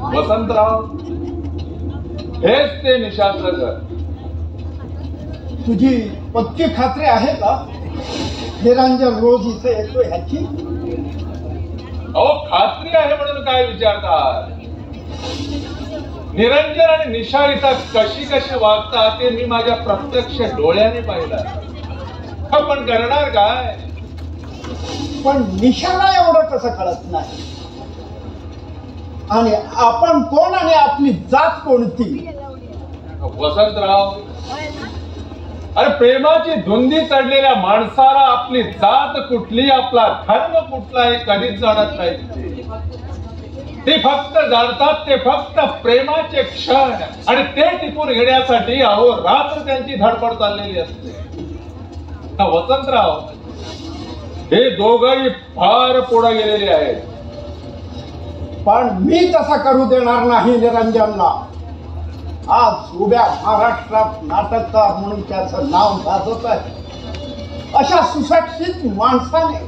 वसंतराव, हेच ते निशाचं घर. तुझी पक्की खात्री आहे का निरंजन रोज इथे येतो ह्याची? अहो, खात्री आहे म्हणून काय विचारतात? निरंजन आणि निशा इथं कशी कशी वागतात ते मी माझ्या प्रत्यक्ष डोळ्याने पाहिलं. पण करणार काय? पण निशाला एवढं कसं कळत नाही? आणि आपण कोण आणि आपली जात कोणती? वसंतराव, अरे प्रेमाची धुंदी चढलेल्या माणसाला आपली जात कुठली, आपला धर्म कुठला हे कधीच जाणत नाही. ते फक्त जाणतात ते फक्त प्रेमाचे क्षण, आणि ते टिकून घेण्यासाठी अहो रात्र त्यांची धडपड चाललेली असते. वसंतराव, हे दोघंही फार पुढे गेलेले आहेत. पण मी तसा करू देणार नाही निरंजनला. आज उभ्या महाराष्ट्रात नाटककार म्हणून त्याचं नाव गाजत आहे. अशा सुशिक्षित माणसाने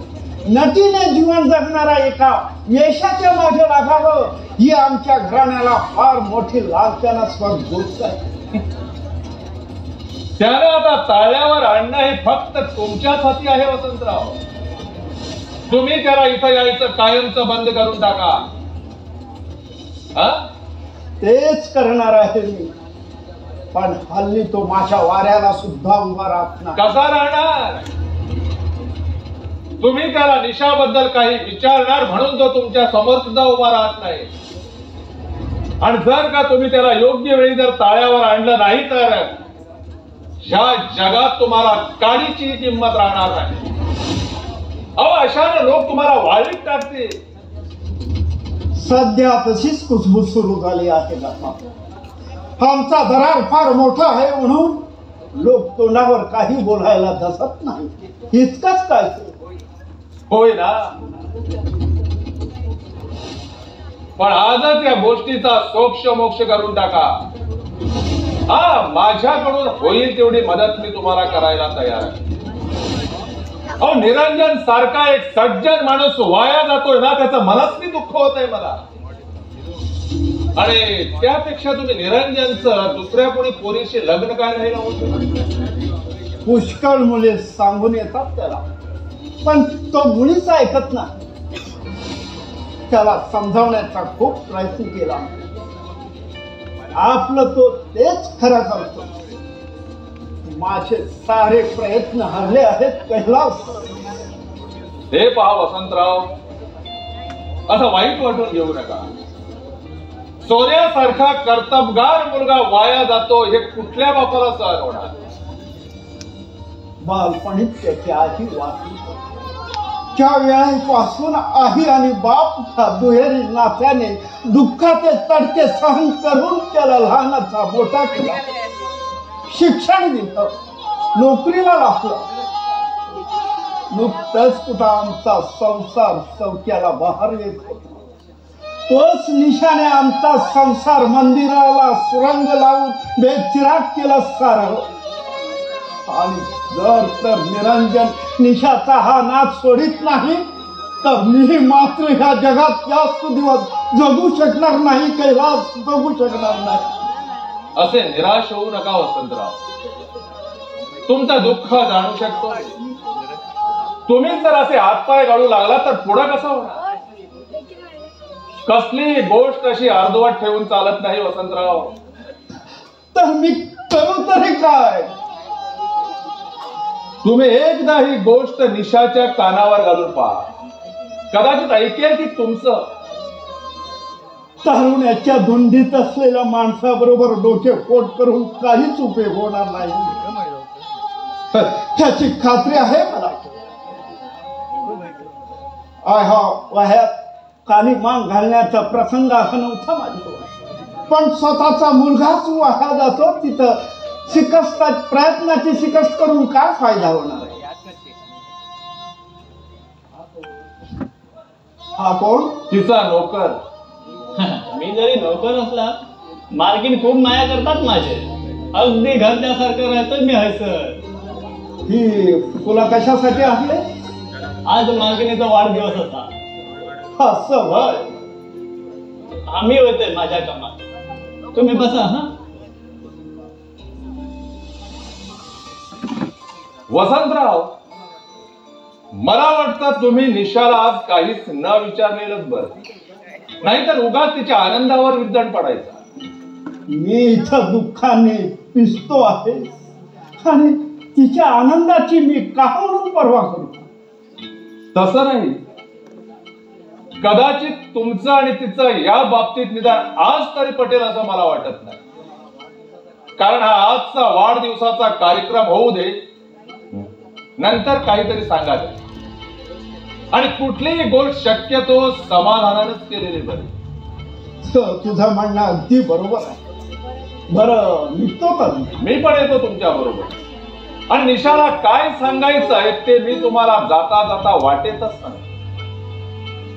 नटीने जीवन जगणारा एका यशाच्या मागे लागावं ही आमच्या घराण्याला फार मोठी लालच्यानास्पद गोष्ट आहे. त्याला आता ताळ्यावर आणणं हे फक्त तुमच्याच हाती आहे वसंतराव. तुम्ही त्याला इथं यायचं कायमचं बंद करून टाका. तेच करणार आहे मी. पण हल्ली तो माझ्या वाऱ्याला सुद्धा उभा राहत नाही. कसा राहणार? तुम्ही त्याला निशाबद्दल काही विचारणार म्हणून तो तुमच्या समोर सुद्धा उभा राहत नाही. आणि जर का तुम्ही त्याला योग्य वेळी जर ताळ्यावर आणलं नाही तर ह्या जगात तुम्हाला काडीची किंमत राहणार नाही. अहो, अशाने लोक तुम्हाला वाळीत टाकतील. सध्या तशीच कुसबुस सुरू झाली आहे. आमचा दरार फार मोठा आहे म्हणून लोक तोंडावर काही बोलायला धसत नाही. इतकंच काय? होय ना. पण आजच या गोष्टीचा सोक्ष मोक्ष करून टाका. हा, माझ्याकडून होईल तेवढी मदत मी तुम्हाला करायला तयार आहे. अहो, निरंजन सारखा एक सज्जन माणूस वाया जातोय ना, त्याचं मनस्वी दुःख होत आहे मला. आणि त्यापेक्षा तुम्ही निरंजनचं दुसऱ्या कोणी पोरीशी लग्न काय नाही लावून? पुष्कळ मुले सांगून येतात त्याला, पण तो मुळीच ऐकत नाही. त्याला समजावण्याचा खूप प्रयत्न केला. आपलं तो तेच खरं करतो. माझे सारे प्रयत्न हरले आहेत कैलास. हे पहा वसंतराव, असं वाईट वाटून घेऊ नका. सोन्यासारखा कर्तबगार मुलगा वाया जातो हे कुठल्या बापाला सहन होणार? बालपणीच त्याची आजी वाचली. त्या वेळेपासून आई आणि बाप ह्या दुहेरी नात्याने दुःखाचे तडके सहन करून त्याला लहानाचा मोठा केला. शिक्षण दिलं, नोकरीला लागलं. नुकतंच कुठं आमचा संसार चौक्याला बहार येत होता. तोच निशाने आमचा संसार मंदिराला सुरंग लावून बेचिराग केला सारं. आणि जर तर निरंजन निशाचा हा नाद सोडित नाही तर मी मात्र ह्या जगात जास्त दिवस जगू शकणार नाही. कैलास, जगू शकणार नाही. असे निराश होऊ नका वसंतराव. तुमचं दुःख जाणू शकतो. तुम्ही जर असे हातपाय गाळू लागला तर पुढं कसं होणार? कसली गोष्ट अशी अर्धवट ठेवून चालत नाही वसंतराव. तर मी करू तरी काय? तुम्ही एकदा ही गोष्ट निशाच्या कानावर घालून पहा. कदाचित ऐकेल की तुमचं. तरुणाच्या धुंदीत असलेल्या माणसाबरोबर डोके पोट करून काहीच उपयोग होणार नाही. त्याची खात्री आहे मला. वह्यात काली मान घालण्याचा प्रसंग असा नव्हता माझ्यावर. पण स्वतःचा मुलगाच वाया जातो तिथं शिकस्तात प्रयत्नाची शिकस्त करून काय फायदा होणार आहे? हा कोण? तिचा नोकर. मी जरी नोकर असला मालकीन खूप माया करतात माझे. अगदी घरच्यासारखं राहतं मी हसर. ही तुला कशासाठी आहे? आज मालकीनीचा वाढदिवस होता. असं वय. आम्ही होते माझ्या कामात. तुम्ही बसा. हा वसंतराव, मला वाटतं तुम्ही निशाला आज काहीच न विचारलेलंच बरं, नाहीतर उगाच तिच्या आनंदावर विद्दण पडायचा. मी इथं दुःखाने पिसतो आहे आणि तिच्या आनंदाची मी का म्हणून पर्वा करू? तसं नाही. कदाचित तुमचं आणि तिचं या बाबतीत निदान आज तरी पटेल असं मला वाटत नाही. कारण हा आजचा वाढदिवसाचा कार्यक्रम होऊ दे, नंतर काहीतरी सांगा. आणि कुठलीही गोष्ट शक्यतो समाधानानच केलेली बरी. तुझं म्हणणं अगदी बरोबर आहे. बरं, निघतो का? मी पण येतो तुमच्या बरोबर. आणि निशाला काय सांगायचं आहे ते मी तुम्हाला जाता जाता वाटेतच सांगतो.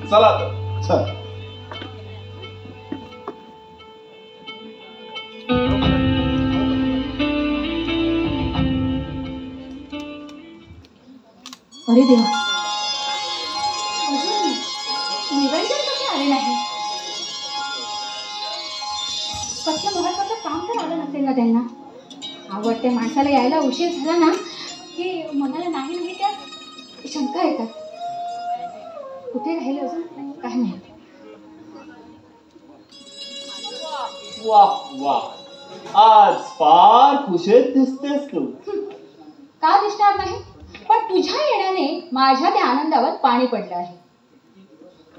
चला तर. चल. अरे देवा, अजून निवेदन कसे आले नाही? कसलं महत्वाचं काम तर आलं नसेल ना त्यांना? आवडत्या माणसाला यायला उशीर झाला ना की मनाला नाही नाही त्या शंका येतात. कुठे राहिले अजून काय माहिती. वाह वाह, आज फार खुशीत दिसतेस तू. का दिसणार नाही? पण तुझ्या येण्याने माझ्या त्या आनंदावर पाणी पडलं आहे.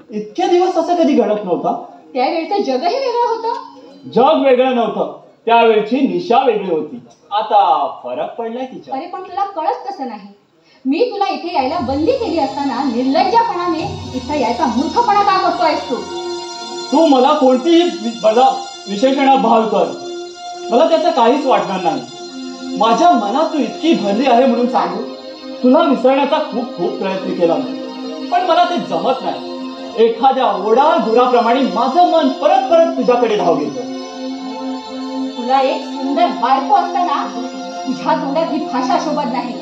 इतके दिवस असं कधी घडत नव्हता. त्यावेळचं जगही वेगळं होतं. जग वेगळं नव्हतं, त्यावेळची निशा वेगळी होती. आता फरक पडलाय तिच्या. अरे पण तुला कळत कसं नाही? मी तुला इथे यायला बंदी केली असताना निर्लज्जपणाने इथं यायचा मूर्खपणा का करतोयस तू? तू मला कोणतीही विशेषणा भाव कर, मला त्याचं काहीच वाटणार नाही. माझ्या मनात तू इतकी भरली आहे म्हणून सांगू. तुला विसरण्याचा खूप खूप प्रयत्न केला मी, पण मला ते जमत नाही. एखाद्या ओढाळ गुराप्रमाणे माझं मन परत परत तुझ्याकडे धाव घेतं. तुला एक सुंदर बायको असताना तुझ्या तोंडात ही भाषा शोभत नाही.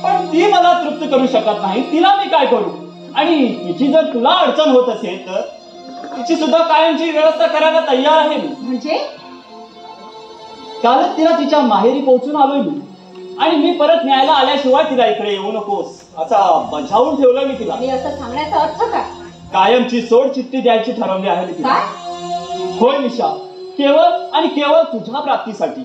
पण ती मला तृप्त करू शकत नाही. तिला मी काय करू? आणि तिची जर तुला अडचण होत असेल तर तिची सुद्धा कायमची व्यवस्था करायला तयार आहे मी. म्हणजे कालच तिला तिच्या माहेरी पोहोचून आलोय मी, आणि मी परत न्यायला आल्याशिवाय तिला इकडे येऊ नकोस असा बजावून ठेवलं मी तिला. मी असं सांगण्याचा अर्थ काय? कायमची सोड चिठ्ठी द्यायची ठरवली आहे मी तिला. होय निशा, केवळ आणि केवळ तुझ्या प्राप्तीसाठी.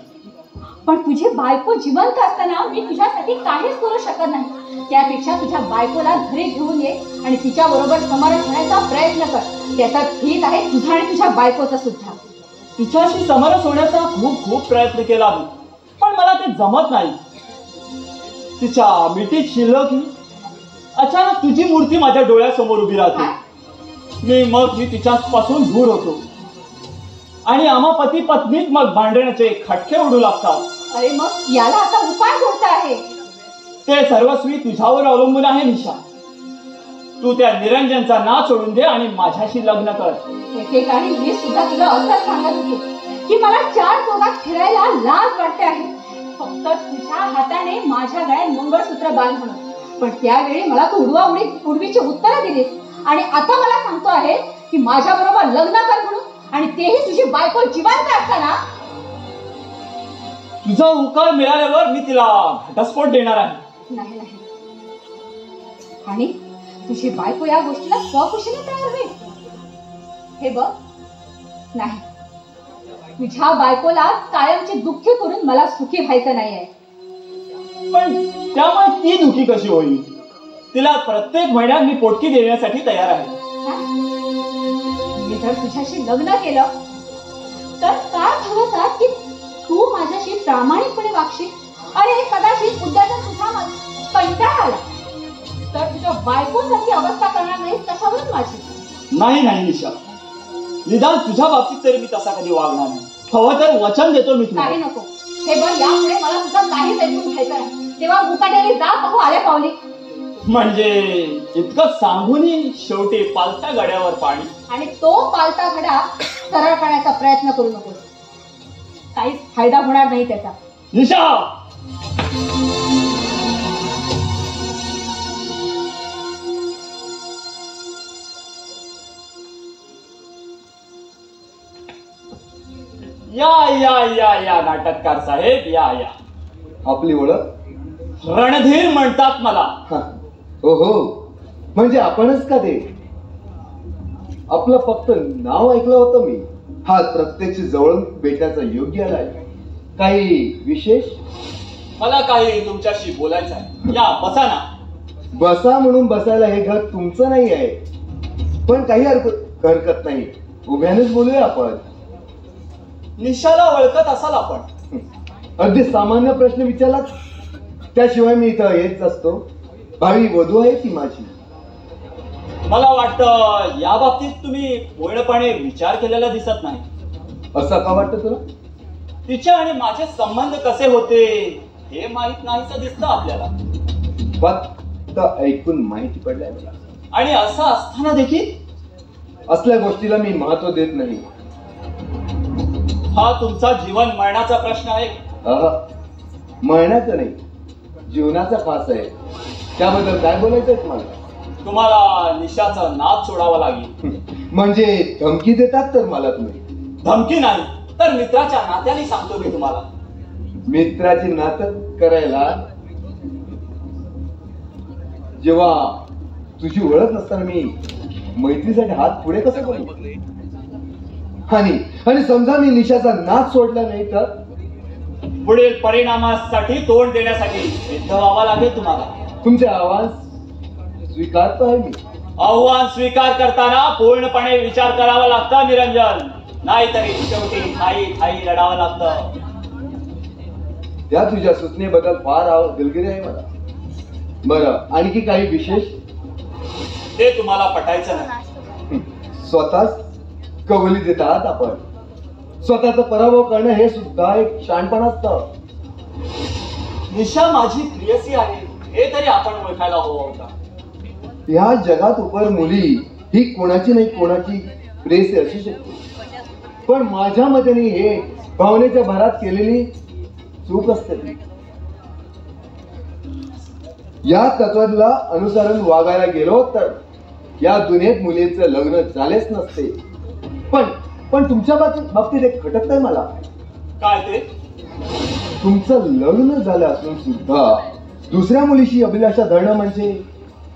पण तुझी बायको जिवंत असताना मी तुझ्यासाठी काहीच करू शकत नाही. त्यापेक्षा तुझ्या बायकोला घरी घेऊन ये आणि तिच्या बरोबर समरस होण्याचा प्रयत्न कर. त्याचा ठीक आहे तुझा आणि तुझ्या बायकोचा सुद्धा. तिच्याशी समरस होण्याचा खूप खूप प्रयत्न केला मी, पण मला ते जमत नाही. तिच्या मिठीत शिल्लक ही अचानक तुझी मूर्ती माझ्या डोळ्यासमोर उभी राहते. मग मी तिच्यापासून दूर होतो आणि आम्हा पती पत्नीत मग भांडण्याचे खटके उडू लागतात. अरे मग याला आता उपाय कोणता आहे? ते सर्वस्वी तुझ्यावर अवलंबून आहे निशा. तू त्या निरंजनचा नाच सोडून दे आणि माझ्याशी लग्न कर. एकेकाळी मी सुद्धा तुला असं सांगत होते की मला चार चौघात फिरायला लाज वाटते आहे, फक्त तुझ्या हाताने माझ्या गळ्यात मंगळसूत्र बांध म्हणून. पण त्यावेळी मला तू उडवीची उत्तरं दिलीस आणि आता मला सांगतो आहे की माझ्या बरोबर लग्न कर म्हणून, आणि तेही तुझी बायको जिवंत असताना. तुझा होकार मिळाल्यावर मी तिला घटस्फोट देणार आहे. नाही नाही, आणि तुझी बायको या गोष्टीला स्वखुशीने तयार होईल. हे बघ, नाही, तुझ्या बायकोला कायमची दुःखी करून मला सुखी व्हायचं नाही आहे. पण त्यामुळे ती दुःखी कशी होईल? तिला प्रत्येक महिन्यात मी पोटकी देण्यासाठी तयार आहे. मी जर तुझ्याशी लग्न केलं तर काय भरोसा की तू माझ्याशी प्रामाणिकपणे वागशील. अरे कदाचित उद्या जर तुझा कंटाळा आला तर तुझ्या बायकोसारखी अवस्था करणार नाही कशावरून माझी? नाही नाही निशा, निदान तुझ्या बाबतीत तरी मी तसा कधी वागणार नाही. हवं तर वचन देतो मी तुला. काही नको. हे बघ, यापुढे मला तुझं काहीच ऐकून घ्यायचं नाही. तेव्हा मुकाट्याने जा पाहू आल्या पावली. म्हणजे इतकं सांगूनही शेवटी पालत्या गड्यावर पाणी. आणि तो पालता घडा सरळ करण्याचा प्रयत्न करू नकोस, काहीच फायदा होणार नाही त्याचा. निशा, या या या या नाटककार साहेब, या या. आपली ओळख? रणधीर म्हणतात मला. हो हो, म्हणजे आपणच का ते? आपलं फक्त नाव ऐकलं होतं मी. हा प्रत्यक्ष जवळून भेटण्याचा योग्य आलाय. काही विशेष? मला काही तुमच्याशी बोलायचं आहे. या, बसा ना. बसा म्हणून बसायला हे घर तुमचं नाही आहे, पण काही हरकत नाही, उभ्यानेच बोलूया आपण. निशाला ओळखत असाल आपण? अगदी सामान्य प्रश्न विचारलात, त्याशिवाय मी इथं येत असतो. भावी वधू आहे ती माझी. मला वाटतं या बाबतीत तुम्ही पूर्णपणे विचार केलेला दिसत नाही. असं का वाटतं तुला? तिचे आणि माझे संबंध कसे होते हे माहित नाहीच दिसतं आपल्याला. फक्त ऐकून माहिती पडलाय मला. आणि असं असताना देखील असल्या गोष्टीला मी महत्व देत नाही. हा तुमचा जीवन मरणाचा प्रश्न आहे. मरणाचा नाही, जीवनाचा फास आहे. त्याबद्दल काय बोलायचंय तुम्हाला? तुम्हाला निशाचा नाद सोडावा लागेल. म्हणजे धमकी देतात तर मला तुम्ही? धमकी नाही तर मित्राच्या नात्याने सांगतो मी तुम्हाला. मित्राची नातं करायला? जेव्हा तुझी ओळख नसताना मी मैत्रीसाठी हात पुढे कसं करू? आणि समजा मी निशाचा नाद सोडला नाही तर? पुढील परिणामासाठी तोंड देण्यासाठी सिद्ध व्हावा लागेल तुम्हाला. तुमचे आवाज स्वीकारतो आहे मी. आव्हान स्वीकार करताना पूर्णपणे विचार करावा लागतं निरंजन, नाहीतरी शेवटी ठाई ठाई लढावं लागतं. त्या तुझ्या सूचनेबद्दल फार दिलगिरी आहे मला. बरं, आणखी काही विशेष? ते तुम्हाला पटायचं नाही. स्वतःच कबुली देतात आपण. स्वतःचा पराभव करणं हे सुद्धा एक शहाणपण असतं. निशा माझी प्रियसी आहे हे तरी आपण ओळखायला हवं होतं. या जगात उपर मुली ही कोणाची नाही कोणाची प्रेयसी असू शकते, पण माझ्या मते हे भावनेच्या भरात केलेली चूक असते. या तत्वाला अनुसरण वागायला गेलो तर या दुनियेत मुलीचं लग्न झालेच नसते. पण तुमच्या बाबतीत एक खटकतंय मला. काय ते? तुमचं लग्न झालं असून सुद्धा दुसऱ्या मुलीशी अभिलाषा धरणं म्हणजे?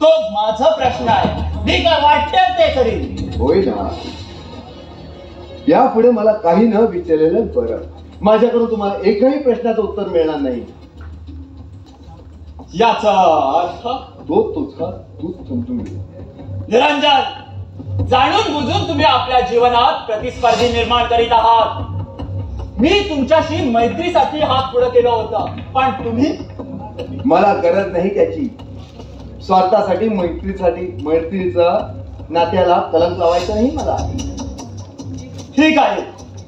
तो माझा प्रश्न आहे, मी काय वाटतं ते करीन. होय ना. यापुढे मला काही न विचारलेलं बरं. माझ्याकडून तुम्हाला एकही प्रश्नाचं उत्तर मिळणार नाही. याचा अर्थ? तो तुझा तूच समजून घे. निरंजन, जाणून बुजून तुम्ही आपल्या जीवनात प्रतिस्पर्धी निर्माण करीत आहात. मी तुमच्याशी मैत्रीसाठी हात पुढे केला होता, पण तुम्ही? मला गरज नाही त्याची. स्वार्थासाठी मैत्रीचा नात्याला कलंक लावायचं नाही मला. ठीक आहे,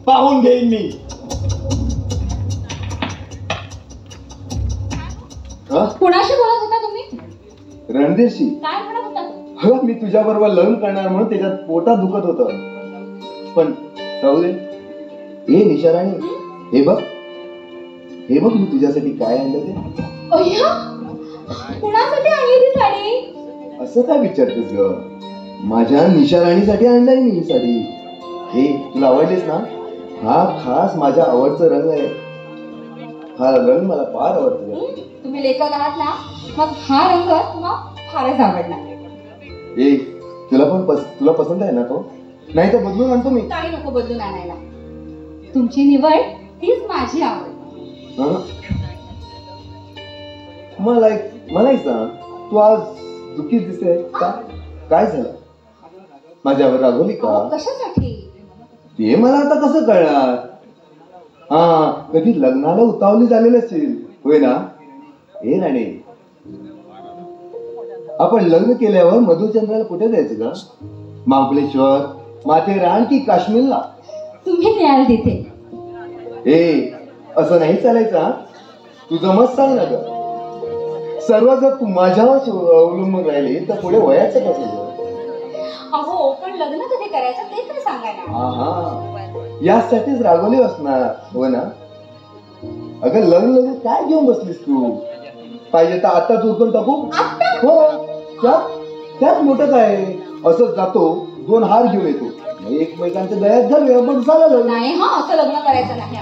पाहून घेईन मी. कुणाशी बोलत होता तुम्ही? रणधीरशी. काय म्हणत होता? मी तुझ्या बरोबर लग्न करणार म्हणून त्याच्यात पोटात दुखत होत. पण जाऊ दे. ए निशाराणी, हे बघ मी तुझ्यासाठी काय आणलं ते. अय्या, कुणासाठी आणली ती साडी? असं काय विचारतेस ग? माझ्या निशाराणीसाठी आणलंय मी ही साडी. हे तुला आवडलीस ना? हा खास माझ्या आवडचा रंग आहे. हा रंग मला फार आवडतो. तुम्ही लेखक आहात ना, मग हा रंग तुम्हाला फारच आवडला. ए तुला पसंत आहे ना तो? नाही तर बदलून आणतो मी. काही नको बदलून आणायला. तुमची निवड तीच माझी आवड. मला सांग, तू आज दुःखी दिसते का? काय झालं? माझ्यावर रागवली का? कशासाठी? ते मला आता कसं कळणार? हा, कधी लग्नाला उतावली झालेली असेल, होय ना? ए राणे, आपण लग्न केल्यावर मधुचंद्राला कुठे जायचं का? महाबळेश्वर, माथेरान की काश्मीरला? तुम्ही न्याल तिथे. ए, असं नाही चालायचं. तुझं मत सांग ना ग. सर्व जर तू माझ्यावर अवलंबून राहिली तर पुढे वयाचं कसं? अहो पण लग्न कधी करायचं ते तर सांगा ना. हा, यासाठीच रागवली असणार हो ना. अगं लग्न काय घेऊन बसलीस तू? पाहिजे तर आता उरकून टाकू. हो, त्यात मोठं काय? असंच जातो, 2 हार घेऊन येतो, एकमेकांच्या गळ्यात घालूया, मग झालं लग्न. नाही हा, असं लग्न करायचं नाही.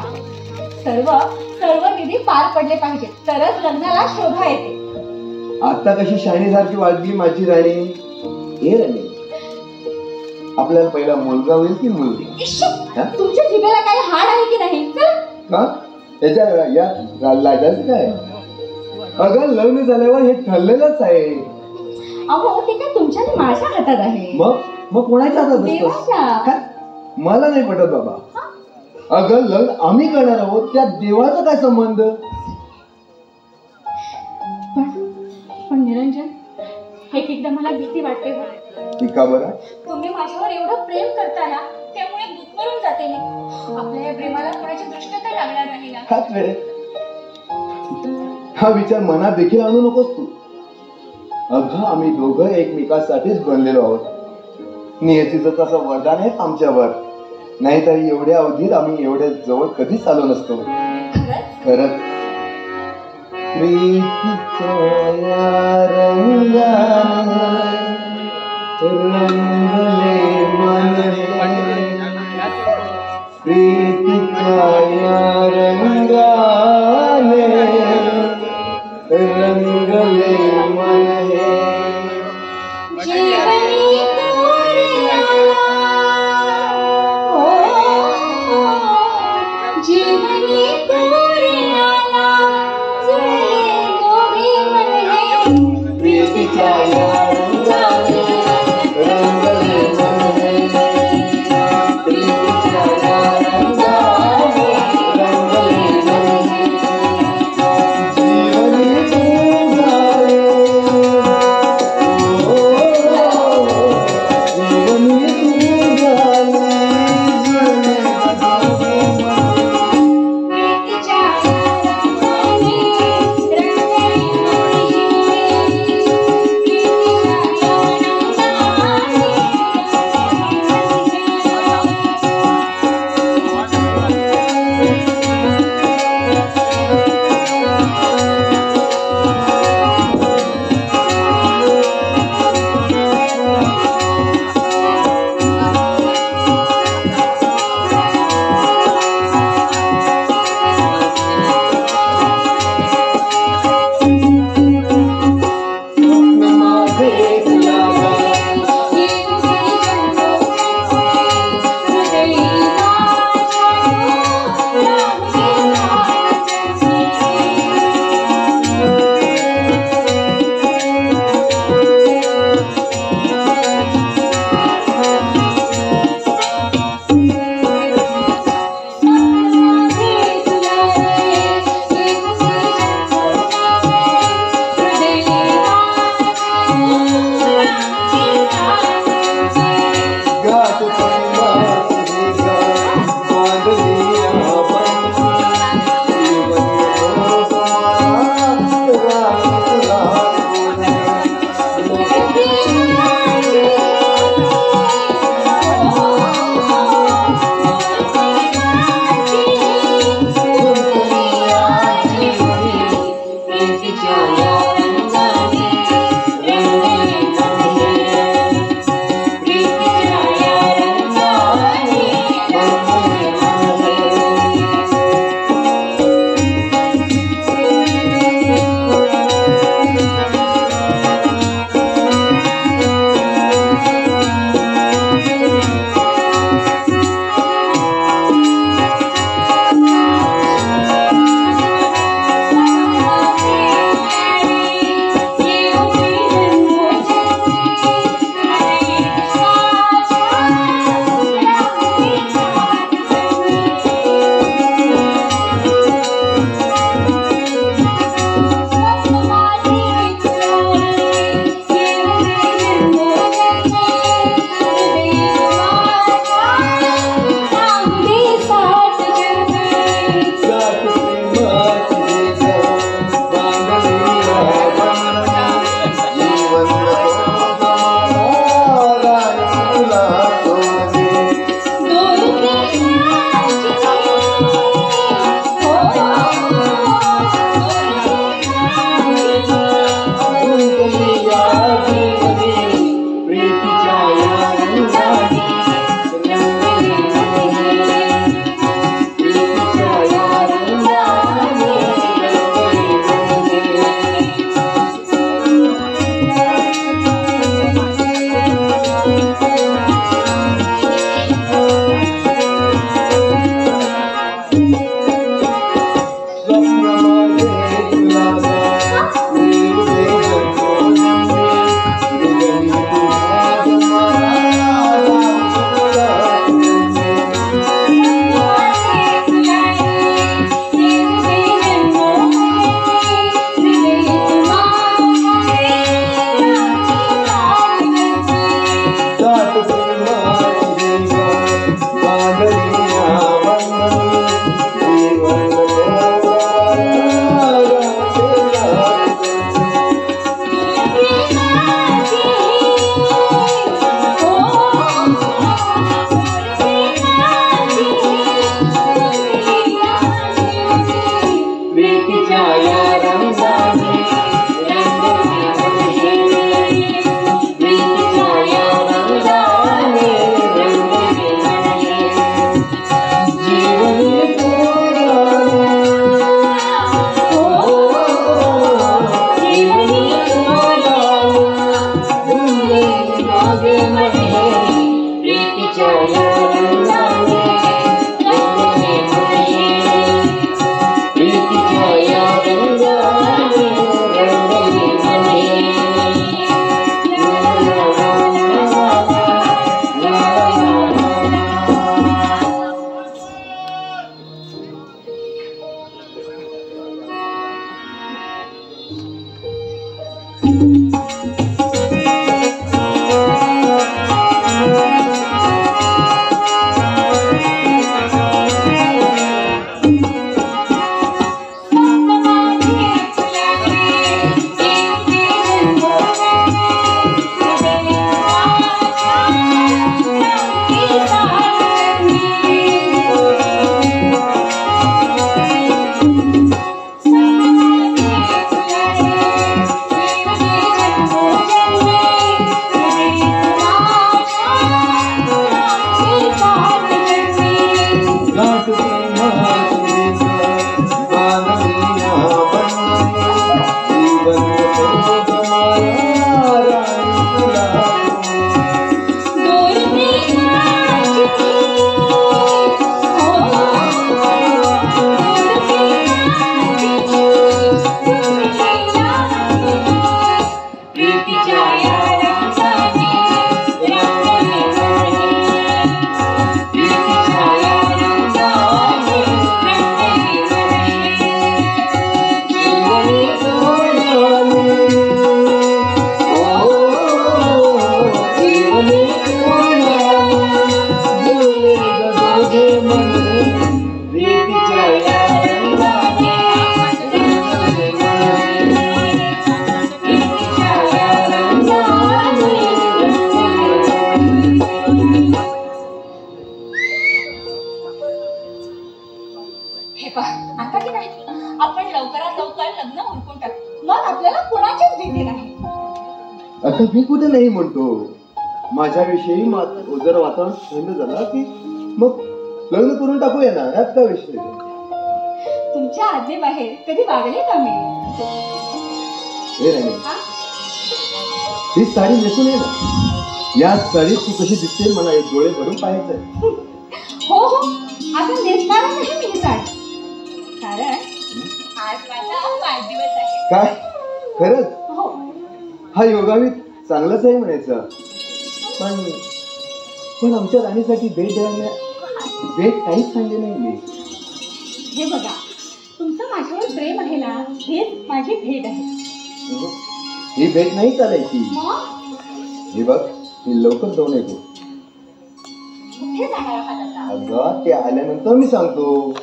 सर्व विधी पार पडले पाहिजे तरच लग्नाला शोभा येते. आता कशी शाणीसारखी वाढली माझी राणी. हे राणी, आपल्याला पहिला मुलगा होईल की मुलगी? तुमच्या जिभेला काही हाड आहे की नाही? का त्याच्या या लाजायचं काय? अगं लग्न झाल्यावर हे ठरलेलंच आहे. अहो ते काय तुमच्या आणि माझ्या हातात आहे. मग कोणाच्या हातात असतं? मला नाही पटत बाबा. अगं लग्न आम्ही करणार आहोत, त्या देवाचा काय संबंध? पण निरंजन, एकदा मला भीती वाटते. का बरं? तुम्ही माझ्यावर एवढं प्रेम करता ना, त्यामुळे गुदमरून जाते मी. आपल्या या प्रेमाला कोणाची दृष्ट तर लागणार नाही ना. हाच वेळे हा विचार मनात देखील आणू नकोस तू. अगं आम्ही दोघं एकमेकांसाठीच बनलेलो आहोत. नियतीचं तसं वरदान आहे आमच्यावर. नाहीतर एवढ्या अवधीत आम्ही एवढ्या जवळ कधीच आलो नसतो. खरंच प्रीतीच्या रंगाने रंगले मन हे, प्रीतीच्या रंगाने रंगले मन हे. आता मी कुठे नाही म्हणतो, माझ्याविषयी जर वातावरण थंड झालं की मग लग्न करून टाकूया ना, यात काय विषय. तुमच्या आज्ञेबाहेर कधी वागले का मी? हे राणी, ही साडी नेसून ये ना. या साडीत तू कशी दिसते मला एक डोळे भरून पाहायचंय. हो हो, आता नेसणारच आहे मी ही साडी, कारण आज माझा वाढदिवस आहे. काय खरंच? हो. हा योगावी चांगलाच आहे म्हणायचं, पण आमच्या राणीसाठी भेट काहीच सांगले नाही मी. हे बघा, तुमचं माझ्यावर प्रेम आहे ना, हेच माझी भेट आहे. ही भेट नाही चालायची. हे बघ, मी लवकर जाऊन येतो. कुठे जाणार आहात आता? अगं ते आल्यानंतर मी सांगतो.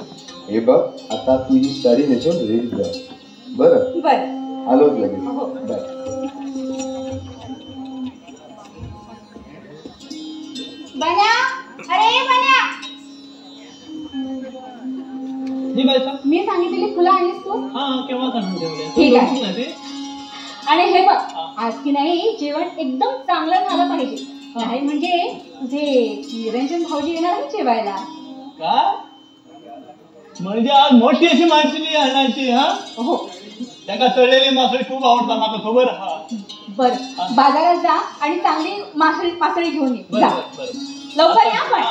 हे बघ, आता तुझी साडी नेसून रेडी कर. बरं बरं, आलोच लगेच. हो. बाय. बन्या, अरे बन्या, मी सांगितलेली फुलं आणलीस तू? केव्हा आणून ठेवले? ठीक आहे. आणि हे बघ, आज की नाही जेवण एकदम चांगलं झालं पाहिजे, नाही म्हणजे तुझे निरंजन भाऊजी येणार आहे जेवायला. काय म्हणजे आज मोठी अशी माणसली आणायची? हा हो. त्याला तळलेली मासळी खूप आवडतात, मला खबर. हा बर, बाजारात जा आणि चांगली मासळी घेऊन ये. जा लवकर या. पण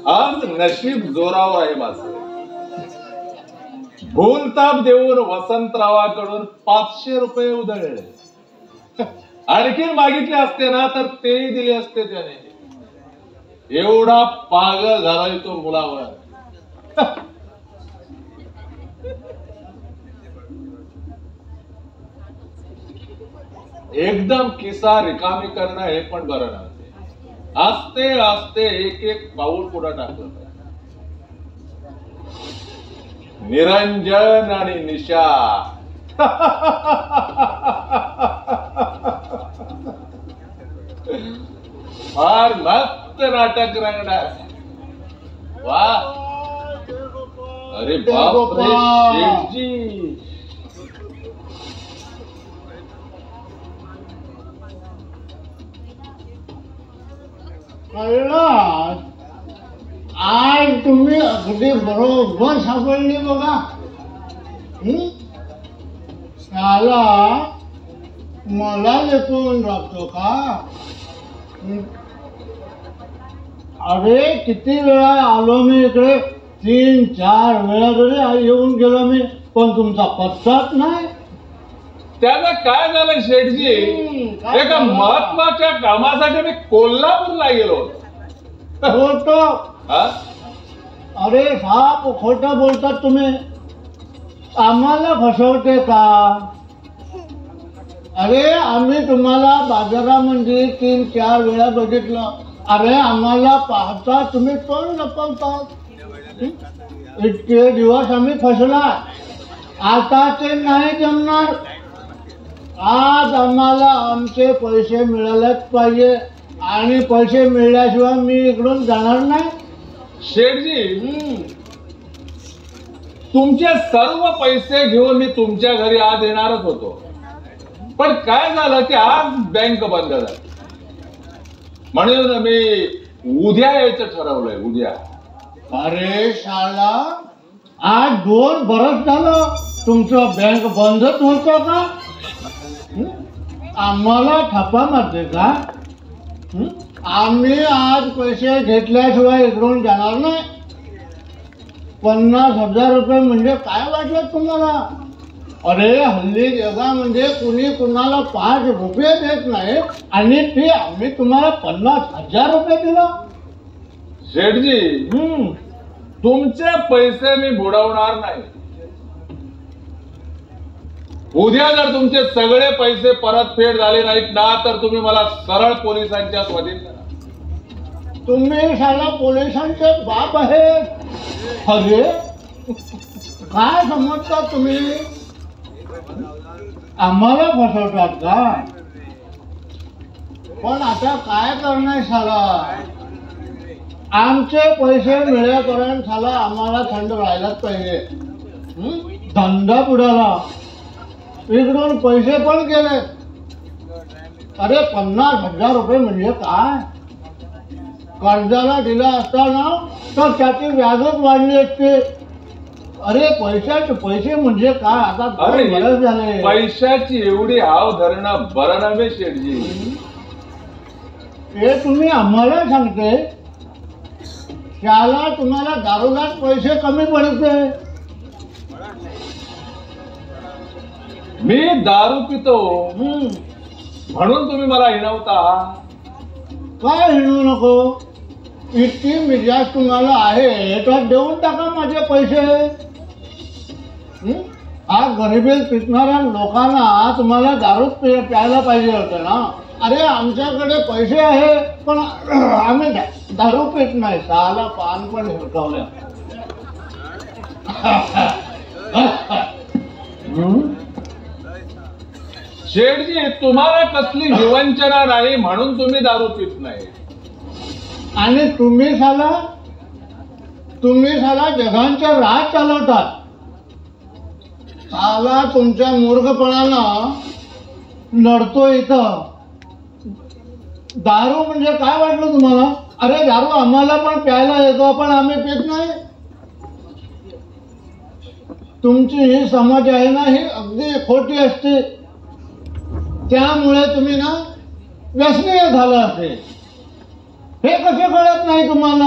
आज नशीब जोरावर आहे माझं. भूलताप देऊन वसंतरावाकडून 500 रुपये उधळले. आणखीन मागितले असते ना तर तेही दिले असते त्याने. एवढा पागल झालाय तो मुलावर. एकदम किस्सा रिकामी करणं हे पण बरं नव्हते. आस्ते आस्ते एक एक पाऊल पुढे टाकलं. निरंजन आणि निशा फार मस्त नाटक रंगणार. वा, अरे बापरे शेठजी. आज तुम्ही अगदी बरोबर सापडली बघा. त्याला मला लेपून राहतो का? अरे किती वेळा आलो मी इकडे, 3-4 वेळा जरी येऊन गेलो मी, पण तुमचा पत्ताच नाही. त्याला काय झालं शेठजी, काय एका झालं? महत्वाच्या कामासाठी मी कोल्हापूरला गेलो होतो. खोटं. हा? अरे साप खोटं बोलतात तुम्ही. आम्हाला फसवते का? अरे आम्ही तुम्हाला बाजारामध्ये 3-4 वेळा बघितलं. अरे आम्हाला पाहता तुम्ही तोंड लपवतात. इतके दिवस आम्ही फसला. आता ते नाही जमणार. आज आम्हाला आमचे पैसे मिळालेच पाहिजे, आणि पैसे मिळाल्याशिवाय मी इकडून जाणार नाही. शेठजी, तुमचे सर्व पैसे घेऊन मी तुमच्या घरी आज येणारच होतो, पण काय झालं की आज बँक बंद झाली, म्हणून मी उद्या यायचं ठरवलंय. उद्या. अरे शाला, आज 2 बरस झालं तुमचं बँक बंदच होतं का? आम्हाला ठप्पा मारते का? आम्ही आज पैसे घेतल्याशिवाय इकडून जाणार नाही. 50,000 रुपये म्हणजे काय वाटलं तुम्हाला? अरे हल्ली जगामध्ये कुणी कुणाला 5 रुपये देत नाही, आणि ते आम्ही तुम्हाला 50,000 रुपये दिला. शेठजी, तुमचे पैसे मी बुडवणार नाही. उद्या जर तुमचे सगळे पैसे परतफेड झाले नाहीत ना, तर तुम्ही मला सरळ पोलिसांच्या स्वाधीन करा. तुम्ही शाला पोलिसांचे बाप आहेत. अरे काय समजता तुम्ही? आम्हाला फसवतात का? पण आता काय करणार शाला? आमचे पैसे मिळेपर्यंत शाला आम्हाला थंड राहायलाच पाहिजे. धंदा बुडाला, इकडून पैसे पण गेले. अरे 50,000 रुपये म्हणजे काय? कर्जाला दिला असताना तर त्याची व्याजच वाढली असते. अरे पैसे म्हणजे काय? आता बरंच झाले. पैशाची एवढी हाव धरणं बरं नव्हे शेठजी. हे तुम्ही आम्हाला सांगते, त्याला तुम्हाला दारोदार पैसे कमी पडते. मी दारू पितो म्हणून तुम्ही मला हिणवता? काय हिणू नको. इतकी मिजाज तुम्हाला आहे तर देऊन टाका माझे पैसे. हा गरिबीत पिकणाऱ्या लोकांना तुम्हाला दारू प्यायला पाहिजे होतं ना. अरे आमच्याकडे पैसे आहे, पण आम्ही दारू पित नाही. साला पान पण हिरकवल्या. शेठजी, तुम्हाला कसली विवंचना नाही म्हणून तुम्ही दारू पित नाही. आणि तुम्ही साला जगांच्या राज चालवतात. साला तुमच्या मूर्खपणानं लढतो इथं. दारू म्हणजे काय वाटलं तुम्हाला? अरे दारू आम्हाला पण प्यायला येतो, पण आम्ही पित नाही. तुमची ही समज आहे ना, ही अगदी खोटी असते. त्यामुळे तुम्ही ना व्यसनीय झालं असेल. हे कसे कळत नाही तुम्हाला?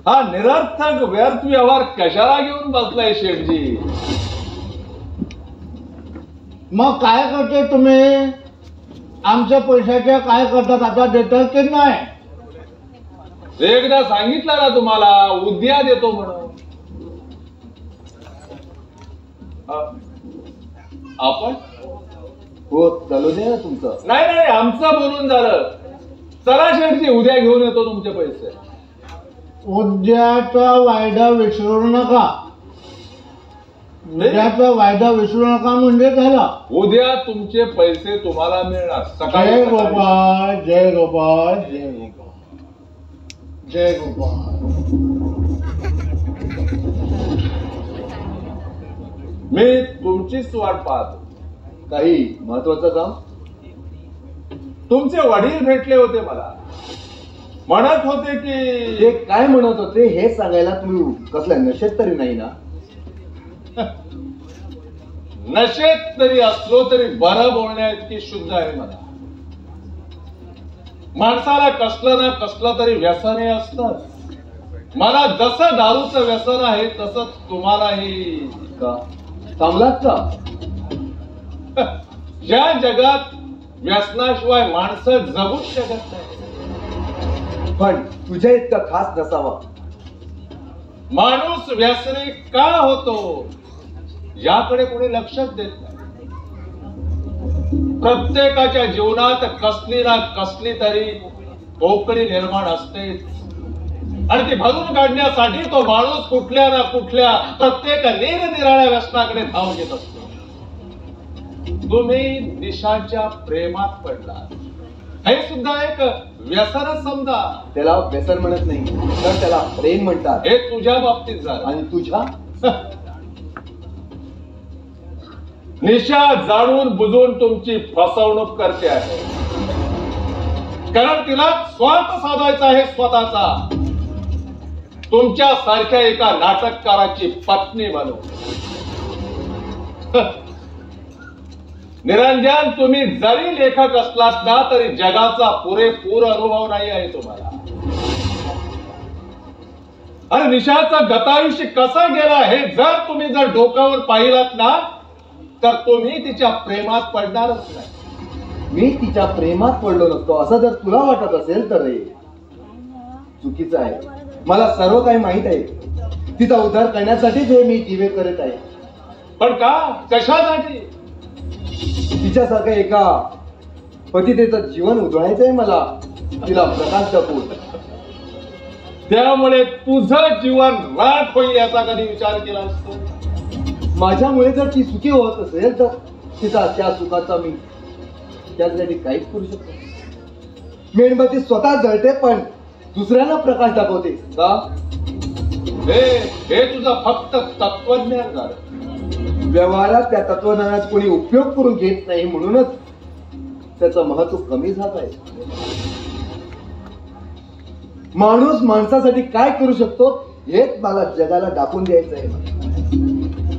हा निरर्थक व्यर्थ व्यवहार कशाला घेऊन बसलाय शेठजी? मग काय करते तुम्ही? आमच्या पैशाच्या काय करतात? आता देतात की नाही? एकदा सांगितलं ना तुम्हाला, उद्या देतो म्हणून. आपण हो चालू दे ना तुमचं. नाही, आमचं बोलून झालं. चला शेठजी, उद्या घेऊन येतो तुमचे पैसे. उद्याचा वायदा विसरू नका. उद्याचा वायदा विसरू नका म्हणजे झाला. उद्या तुमचे पैसे तुम्हाला मिळणार. जय सकाळी गोपाळ, जय गोपाळ, जय गोपाळ, जय गोपाळ. मी तुमचीच वाट पाहतो. काही महत्वाचं काम? तुमचे वडील भेटले होते मला. म्हणत होते की ते काय म्हणत होते हे सांगायला तुम्ही कसल्या नशेत तरी नाही ना? नशेत तरी असलो तरी बरं बोलण्याइतकी शुद्ध आहे मला. माणसाला कसलं ना कसलं तरी व्यसन हे असतं. मला जसं दारूचं व्यसन आहे तसंच तुम्हालाही. का थांबलात का? या जगात व्यसनाशिवाय माणसं जगूच शकत नाही. पण तुझ्या इतका खास नसावा. माणूस व्यसनी का होतो याकडे कोणी लक्षच देत नाही. प्रत्येकाच्या जीवनात कसली ना कसली तरी पोकळी निर्माण असतेच आणि ती भरून काढण्यासाठी तो माणूस कुठल्या ना कुठल्या प्रत्येक निरनिराळ्या व्यसनाकडे धाव घेत असतो. तुम्ही निशाच्या प्रेमात पडला, हे सुद्धा एक व्यसनच समजा. त्याला व्यसन म्हणत नाही तर त्याला प्रेम म्हणतात. हे तुझ्या बाबतीत झालं. आणि तुझ्या निशा जाणून बुजून तुमची फसवणूक करते आहे, कारण तिला स्वार्थ साधायचा आहे स्वतःचा. तुमच्या सारख्या एका नाटककाराची पत्नी बनवून. निरंजन, तुम्ही जरी लेखक असलात ना तरी जगाचा पुरेपूर अनुभव नाही आहे तुम्हाला. अरे निशाचा गतायुष्य कसा गेला हे जर तुम्ही डोक्यावर पाहिलात ना तर तुम्ही तिच्या प्रेमात पडणारच नाही. मी तिच्या प्रेमात पडलो नसतो असं जर तुला वाटत असेल तर रे चुकीचं आहे. मला सर्व काही माहित आहे. तिचा उद्धार करण्यासाठी जे मी दिवे करत आहे. पण का, कशासाठी? तिच्यासारखं एका पतितेचं जीवन उजळायचंय मला, तिला प्रकाश दाखवून. त्यामुळे तुझं जीवन रात होईल याचा कधी विचार केला असतो? माझ्यामुळे जर ती सुखी होत असेल तर तिचा त्या सुखाचा मी त्यासाठी काहीच करू शकतो. मेणबत्ती स्वतः जळते पण दुसऱ्यांना प्रकाश दाखवते का? हे तुझं फक्त तत्वज्ञान झालं. व्यवहारात त्या तत्वज्ञानाचा कोणी उपयोग करून घेत नाही म्हणूनच त्याचं महत्व कमी झालं आहे. माणूस माणसासाठी काय करू शकतो हेच मला जगाला दाखवून द्यायचं आहे.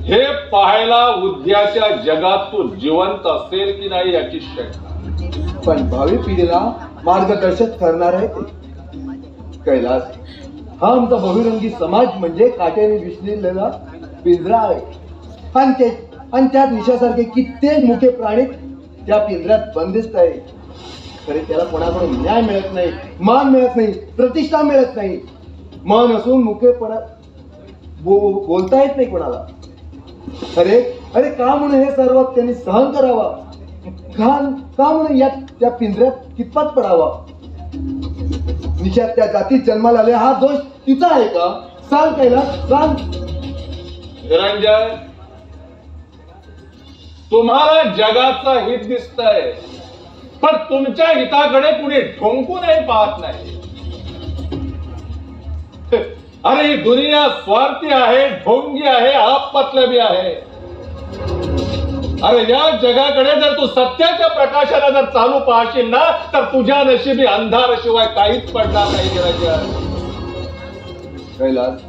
हे पाहायला उद्याच्या जगात तू जिवंत असेल की नाही याची शंका. पण भावी पिढीला मार्गदर्शक करणार आहे ते. कैलास, हा आमचा बहुरंगी समाज म्हणजे काट्याने विश्लेषलेला पिंजरा आहे आणि त्यात निशासारखे कित्येक मुखे प्राणी त्या पिंजऱ्यात बंदिस्त आहे. खरे त्याला कोणाकडून न्याय मिळत नाही, मान मिळत नाही, प्रतिष्ठा मिळत नाही. मान असून मुखेपणा बोलता येत नाही कोणाला. अरे अरे का म्हणून हे सर्व त्यांनी सहन करावा? का म्हणून या त्या पिंजऱ्यात कितपत पडावा? निशात त्या जातीत जन्माला आले हा दोष तिचा आहे का? सांग कैलास, सांग. निरंजन, तुम्हाला जगाचं हित दिसतंय पण तुमच्या हिताकडे कुणी ढोंकूनही पाहत नाही. अरे ही दुनिया स्वार्थी आहे, ढोंगी आहे, आपमतलबी आहे. अरे या जगाकडे जर तू सत्याच्या प्रकाशाला जर चालू पाहशील ना तर तुझ्या नशिबी अंधाराशिवाय काहीच पडणार नाही. निरंजन, कैलास,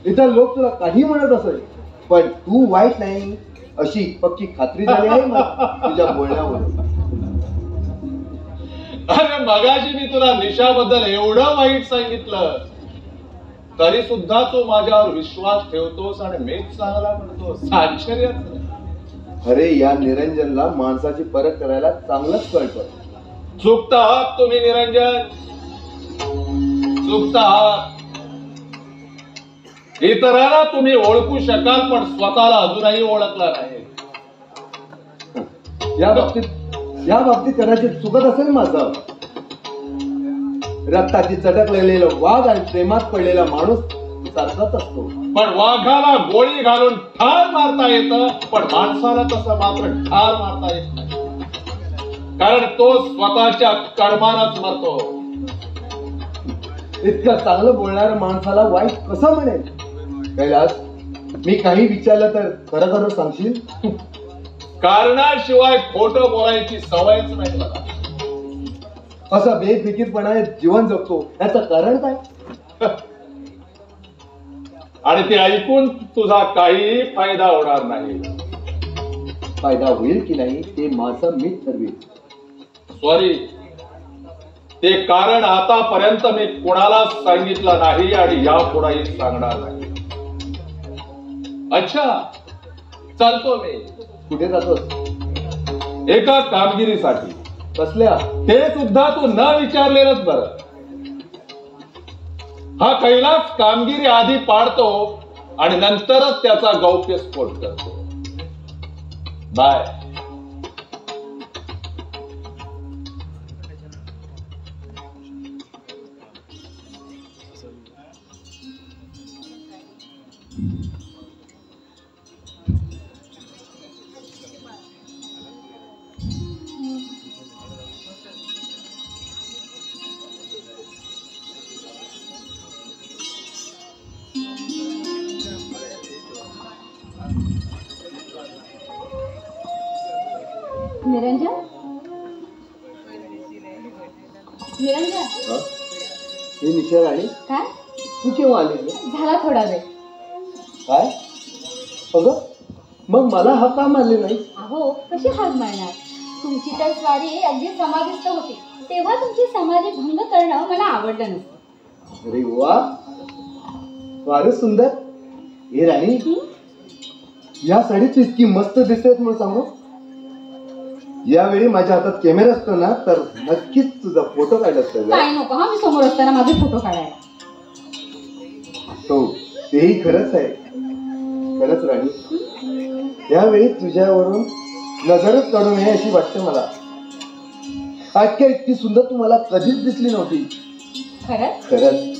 इतर लोक तुला काही म्हणत असेल पण तू वाईट नाही अशी पक्की खात्री झाली आहे मला तुझ्या बोलण्यावरून. अरे मगाशी मी तुला निशाबद्दल एवढं वाईट सांगितलं तरी सुद्धा तू माझ्यावर विश्वास ठेवतोस आणि मीच चांगला म्हणतोस. आश्चर्यच नाही. अरे या निरंजनला माणसाची परख करायला चांगलंच कळतं. चुकता आहात तुम्ही निरंजन, चुकता आहात. इतरांना तुम्ही ओळखू शकाल पण स्वतःला अजूनही ओळखला नाही. या बाबतीत कदाचित चुकत असेल माझं. रक्ताची चटकलेलं वाघ आणि प्रेमात पडलेला माणूस सारखाच असतो. पण वाघाला गोळी घालून ठार मारता येतं पण माणसाला तसं मात्र ठार मारता येत नाही, कारण तो स्वतःच्या कर्मानच मरतो. इतकं चांगलं बोलणाऱ्या माणसाला वाईट कसं म्हणेल? कैलास, मी काही विचारलं तर खरं खरं सांगशील? कारणाशिवाय खोटं बोलायची सवयच नाही मला. असं बेफिकीरपणाने जीवन जगतो याचं कारण काय? आणि ते ऐकून तुझा काही फायदा होणार नाही. फायदा होईल की नाही ते माझं मीच ठरवेल. सॉरी, ते कारण आतापर्यंत मी कोणालाच सांगितलं नाही आणि यापुढेही सांगणार नाही. अच्छा, चालतो मी. कुठे जातोस? एका कामगिरीसाठी. कसल्या? ते सुद्धा तू न विचारलेलंच बरं. हा कैलास कामगिरी आधी पाडतो आणि नंतरच त्याचा गौप्यस्फोट करतो. बाय. निरंजन, निरंजन. हे निशा राणी, काय तू केव्हा आली? झाला थोडा वेळ. काय? अगं, मग मला हा का मानले नाही? अहो, कशी हात मारणार? तुमची तर स्वारी अगदी समाविष्ट होती, तेव्हा तुमची समाधी भंग करणं मला आवडलं नसतं. अरे वा, फारच सुंदर. हे राणी, या साडीत इतकी मस्त दिसतेस म्हणून सांगू. यावेळी माझ्या हातात कॅमेरा असतो ना तर नक्कीच तुझा फोटो काढला असता. काय नको हा, मी समोर असताना माझे फोटो काढायला. हो, तेही खरंच आहे. खरंच राणी, यावेळी तुझ्यावरून नजरच काढू नये अशी वाटते मला. आजच्या इतकी सुंदर तू मला कधीच दिसली नव्हती. खरंच? खरंच.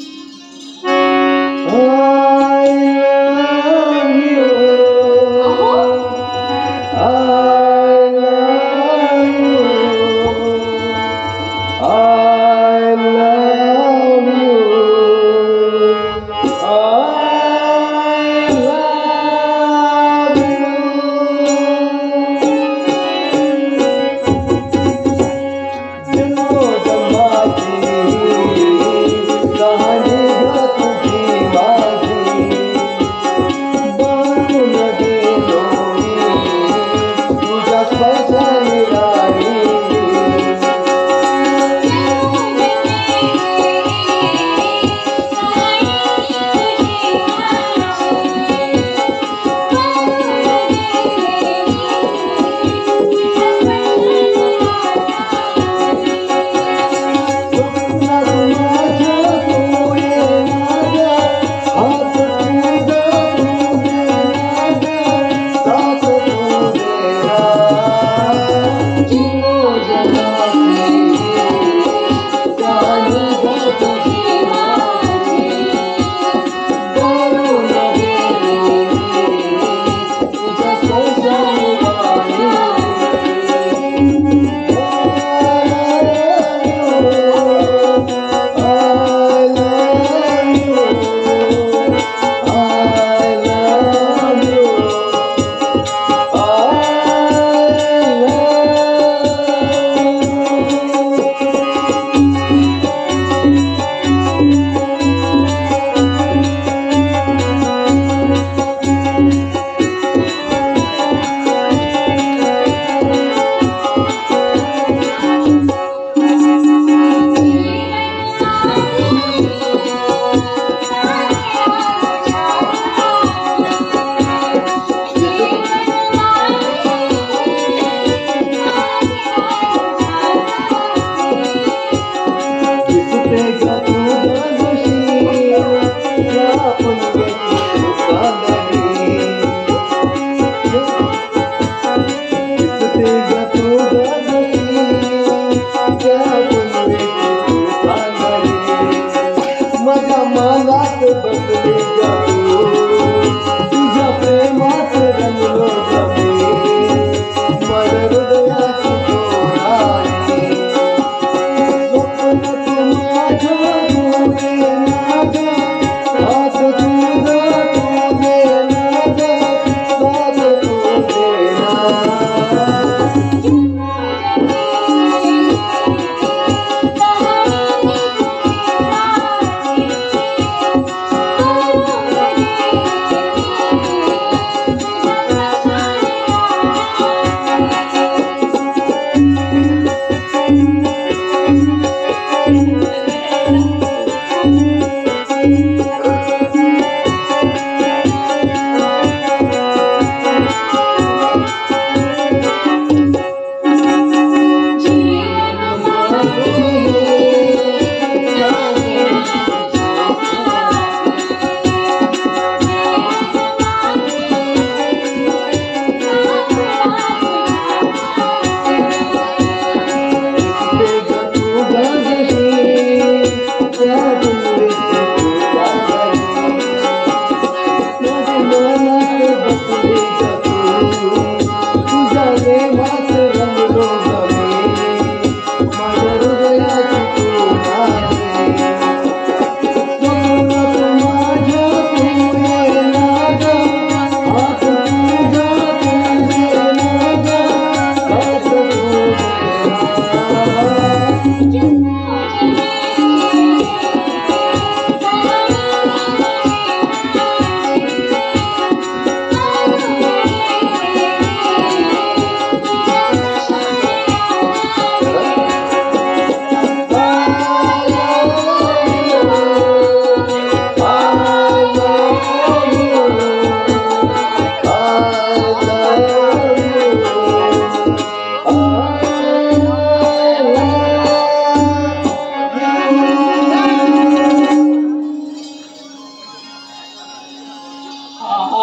अगं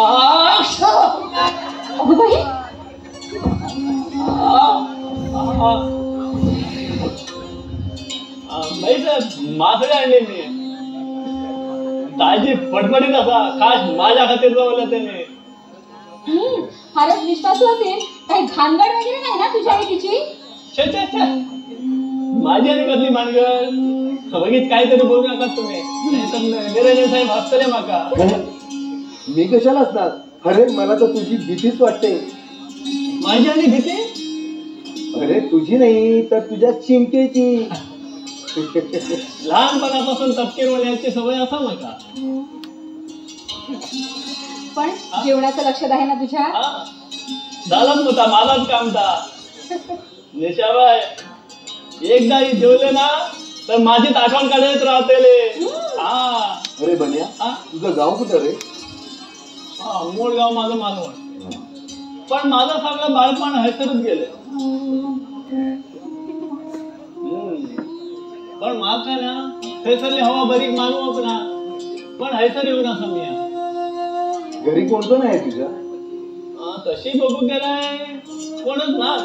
बाई, मासळी आणली मी, ताजी फडफडीत असा, खास माझ्या खात्यात जवळ त्याने. फारच विश्वासू असेल, काही भानगड वगैरे नाही ना तुझ्या आई तिची? माझी आणि कसली भानगड? बघित काहीतरी बोलू नका तुम्ही, निरंजन साहेब हसतले माका. मी कशाला असणार? अरे मला तर तुझी भीतीच वाटते. माझी आणि भीती? अरे तुझी नाही तर तुझ्या चिंतेची. लहानपणापासून तपकीर होण्याची सवय असा माका. पण जेवणाचं लक्षात आहे ना तुझ्या? झालंच होता, मलाच कामता. निशाबाई एकदा जेवले ना तर माझीच आठवण काढत राहतेले. अरे बन्या, तुझं गाव कुठं रे? मूळ गाव माझं मालवण, पण माझं सगळं बालपण हैसरच गेले. पण माका ना हैसरली हवा बरीच मानू आपण, पण हैसर येऊ ना समया. घरी कोण कोण आहे तुझ्या? तशी बघू गेलाय कोणच ना,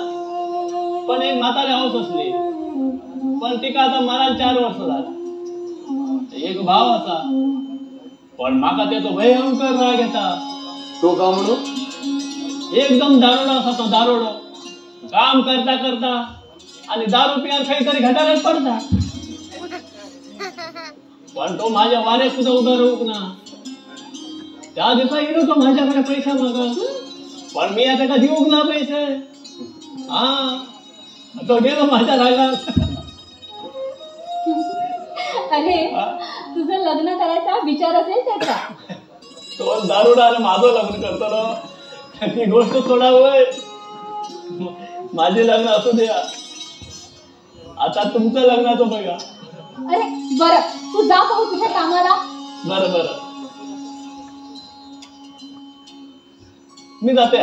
पण एक म्हातारी हाऊस असली, पण तिका आता मराल 4 वर्ष झाला. एक भाव असा, पण माका त्याचा भयंकर राग येता. तो का म्हणू? एकदम दारोडा असा तो, दारोडो. काम करता करता आणि दारू पियार काहीतरी घटायला पडता, पण तो माझ्या वाऱ्यात सुद्धा उभा राहू ना. त्या दिवसा येलो तो माझ्याकडे पैसा मागा, पण मी आता का देऊ ना पैसे. तो गेलो माझ्या रागात. अरे तुझं लग्न करायचा विचार असेल त्याचा? तो दारुडा आणि माझं लग्न करतो ना, ती गोष्ट सोडावं. माझे लग्न असू द्या, आता तुमचं लग्नाचं बघा. अरे बरं, तू जा पाहू तुझ्या कामाला. बरं मी जाते.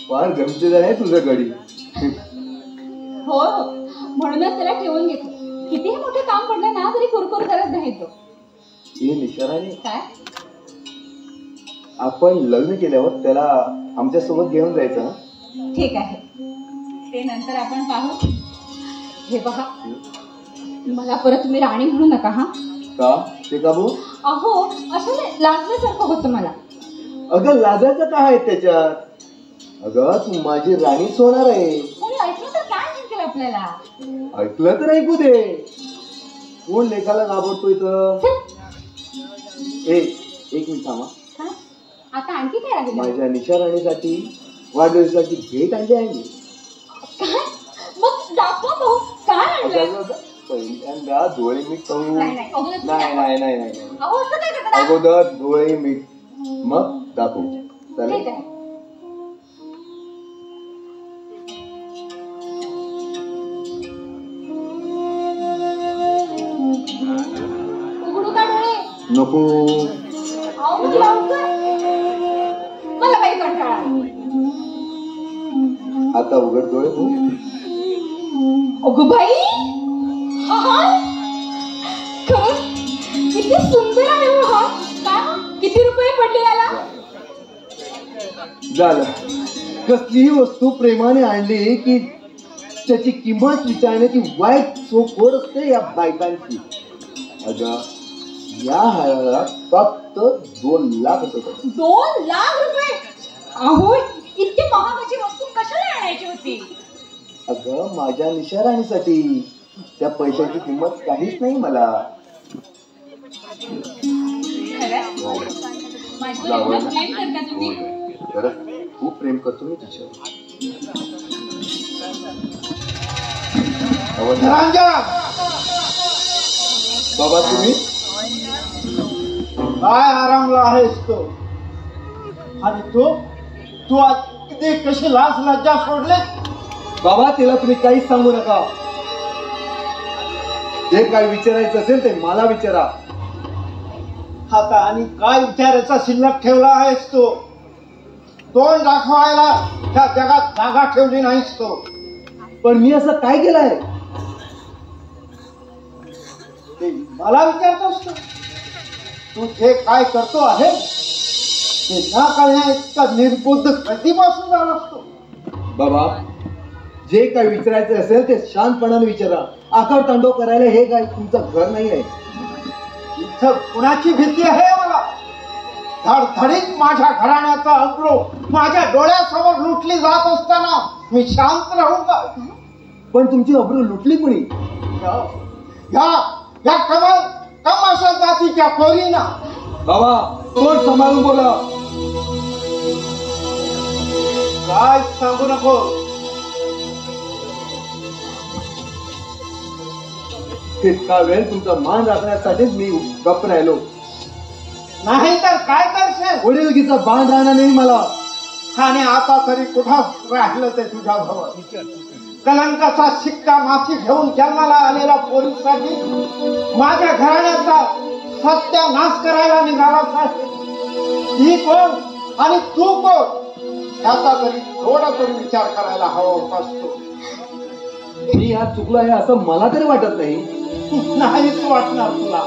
फार गमतीदार आहे तुझं गडी. हो हो, म्हणूनच त्याला ठेवून घेतलं. कितीही मोठं काम पडलं ना तरी कुरकुर करत नाही तो. हे निशाराने, काय? आपण लग्न केल्यावर त्याला आमच्या सोबत घेऊन जायचं ना? ठीक आहे, ते नंतर आपण पाहू. हे पहा, मला परत तुम्ही राणी म्हणू नका. का? ते का भाऊ? अहो, असं लाजल्यासारखं होतं मला. अगं लाजायचं काय आहे त्याच्यात? अगं तू माझी राणीच होणार आहे. कोणी ऐकलं तर काय म्हणतील आपल्याला? ऐकलं तर ऐकू दे. कोण लेखाला घाबरतोय तर? एक मिनिट थांबा. आता आणखी काय राहिलं? माझ्या निशा राणीसाठी वाढदिवसाची भेट आणली आहे मी. काय? मग दाखवा भाऊ, काय आणलं? पहिल्यांदा डोळे मीठ करू. नाही. अगोदर डोळे मीठ, मग दाखवू. चालेल? उघडू का डोळे? नको. मला काही कंटाळा. आता उघड डोळे. अगं बाई, खरंच किती सुंदर आहे हा. किती रुपये पडले याला? झालं. कसलीही वस्तू प्रेमाने आणली की त्याची किंमत विचारण्याची वाईट सोड असते या बायकांची. अगं या हाराला फक्त 2 लाख रुपये. 2 लाख रुपये? अहो, इतकी महागाची वस्तू कशाला आणायची होती? अगं माझ्या निशा राणीसाठी. त्या पैशाची किंमत काहीच नाही मला. खूप प्रेम करतो मी तुझ्यावर. बाबा तुम्ही काय आरामला आहेस तो? आणि तू आज किती कशी लाज लज्जा सोडले? बाबा तिला तुम्ही काहीच सांगू नका. जे काय विचारायचं असेल ते मला विचारा. आता आणि काय विचारायचा शिल्लक ठेवला आहेस तो? तोंड दाखवायला त्या जगात जागा ठेवली नाहीस तो. पण मी असं काय केलंय? मला विचारतोस तू? तू जे काय करतो आहे ते ना कळण्या इतका निर्बुद्ध कधीपासून झाला असतो? बाबा, जे काय विचारायचं असेल ते शांतपणाने विचारा. आकार तांडव करायला हे काय तुमचं घर नाही आहे. इथं कुणाची भीती आहे मला? धडधडीत माझ्या घराण्याचा अब्रू माझ्या डोळ्यासमोर लुटली जात असताना मी शांत राहू का? पण तुमची अब्रू लुटली कुणी? या कम अशा जातीच्या पोरीना. बाबा, तोंड सांभाळून बोला. काय सांगू नको. तितका वेळ तुमचा मान राखण्यासाठीच मी गप्प राहिलो. नाही तर काय करशील? वडीलकीचा बाण राहणार नाही मला. आणि आता तरी कुठं राहिलं ते तुझ्या जवळ? कलंकाचा शिक्का माथी घेऊन जन्माला आलेल्या पोरीसाठी माझ्या घराण्याचा सत्यानाश करायला निघालाच आहे. ही कोण आणि तू कोण याचा तरी थोडा तरी विचार करायला हवा असतो. मी यात चुकलो आहे असं मला तरी वाटत नाही. नाहीच वाटणार तुला,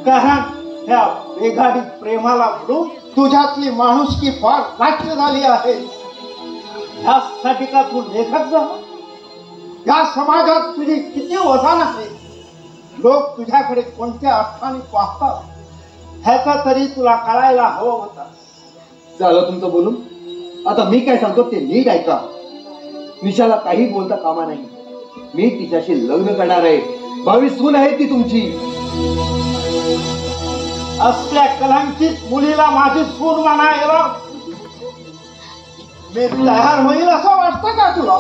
कारण त्या बेगाडी प्रेमाला बुडून तुझ्यातली माणुसकी फार नाट्य झाली आहे. यासाठी का तू लेखक झाला? या समाजात तुझी किती वजन आहे? लोक तुझ्याकडे कोणत्या अर्थाने पाहतात ह्याचा तरी तुला कळायला हवं होता. झालं तुमचं बोलून. आता मी काय सांगतो ते नीट ऐका. निशाला काही बोलता कामा नाही. मी तिच्याशी लग्न करणार आहे. 22 सून आहे ती तुमची. असल्या कलंकित मुलीला माझी सून म्हणायला मी तयार होईल असं वाटतं का तुला?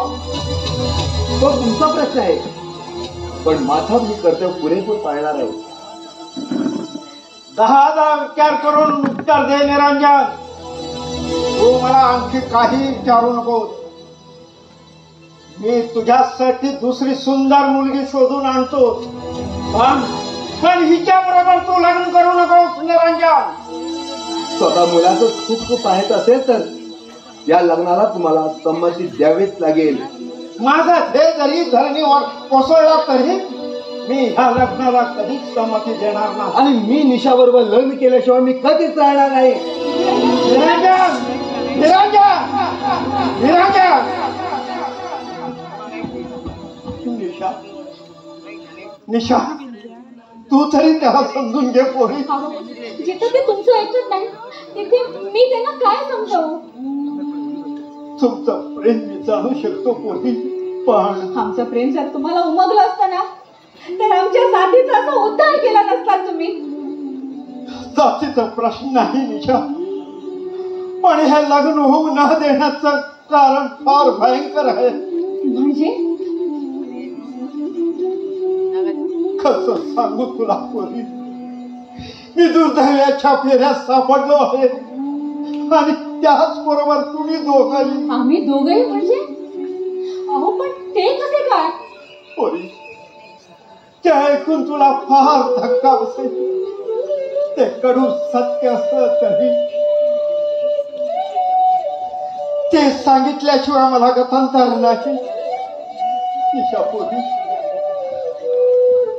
तो तुमचा प्रश्न आहे, पण माझा मी कर्तव्य पुरेपूर पाळणार आहे. 10 विचार करून उत्तर दे निरंजन. तू मला आणखी काही विचारू नको. मी तुझ्यासाठी दुसरी सुंदर मुलगी शोधून आणतो, पण हिच्या बरोबर तू लग्न करू नको निरंजन. स्वतः मुलाचं सुख पाहायचं असेल तर या लग्नाला तुम्हाला संमती द्यावीच लागेल. माझा हे जरी धरणीवर कोसळला तरी मी ह्या लग्नाला कधीच संमती देणार नाही. आणि मी निशाबरोबर लग्न केल्याशिवाय मी कधीच राहणार नाही. निरंजन, निरंजन, निरंजन. निशा, निशा, तू तरी त्याला समजून घे पोरी. जिथं ते तुमचं ऐकत नाही तिथे मी त्यांना काय समजावू? तुमचं प्रेम मी जाणू शकतो पोरी, पण आमचं प्रेम जर तुम्हाला उमगलं असतं ना तर आमच्या जातीचा असा उद्धार केला नसता तुम्ही. जातीचा प्रश्न नाही निशा, पण हे लग्न होऊ न देण्याचं कारण फार भयंकर आहे. म्हणजे कसं सांगू तुला पोरी, मी दुर्दैवाच्या फेऱ्यात सापडलो आहे आणि त्याच बरोबर तुम्ही दोघंही. आम्ही दोघंही म्हणजे? अहो पण ते कसे काय? पोरी, ते ऐकून तुला फार धक्का बसेल. ते कडू सत्य असलं तरी ते सांगितल्याशिवाय मला गतांतर नाही. निशा पोरी,